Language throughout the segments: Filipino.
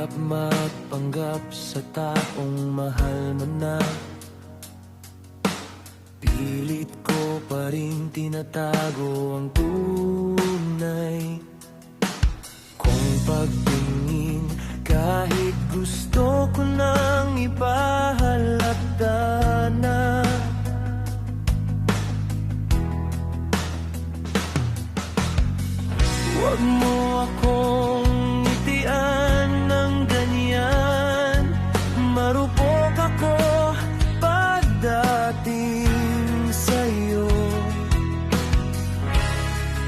Mahirap magpanggap sa taong mahal mo na. Pilit ko pa rin tinatago ang tunay kong pagtingin, kahit gusto ko nang ipahalata na. Huwag mo akong itian ng ganyan, marupok ako pagdating sa'yo.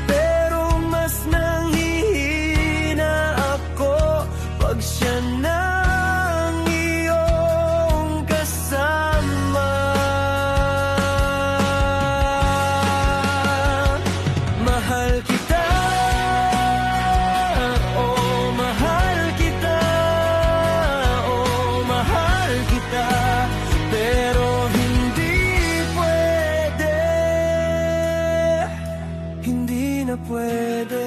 Pero mas nanghihina ako pag siya nang iyong kasama. Mahal kita, oh mahal kita, oh mahal kita, pero hindi pwede, hindi na pwede.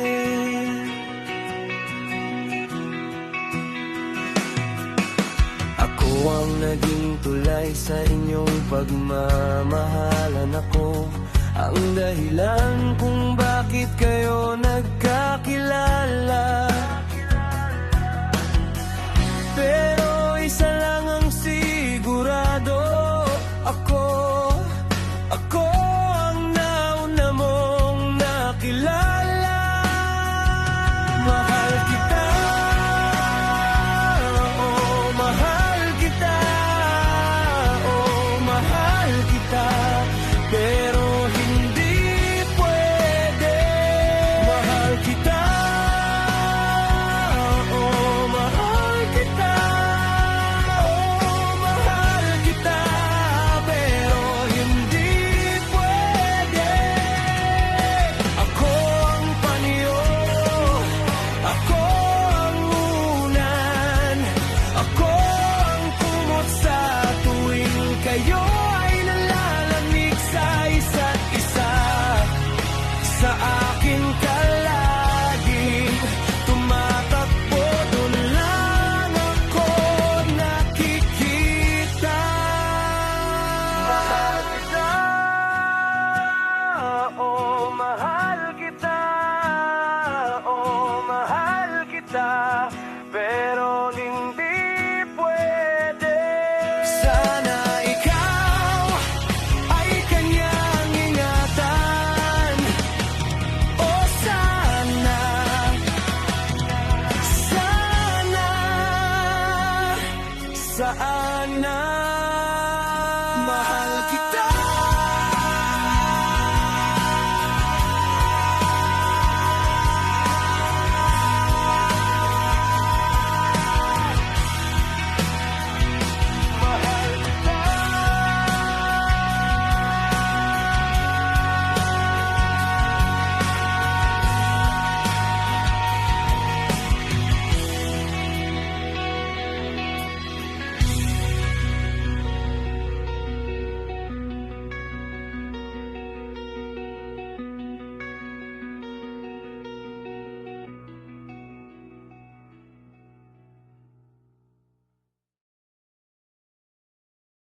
Ako ang naging tulay sa inyong pagmamahalan. Ako ang dahilan kung bakit kayo nagkakilala. Pero isa lang ang sigurado, ako ang nauna mong nakilala. Mahal kita, oh mahal kita, oh mahal kita, pero hindi pwede. Mahal kita, oh mahal kita, oh mahal kita, pero hindi pwede. Ako ang panyo, ako ang unan, ako ang kumot sa tuwing kayo ay nalalamig sa isa't isa. Sa akin ka laging tumatakbo, doon lang ako nakikita. Mahal kita, oh mahal kita, oh mahal kita, pero hindi pwede. Sana ikaw ay kanyang ingatan, o sana sana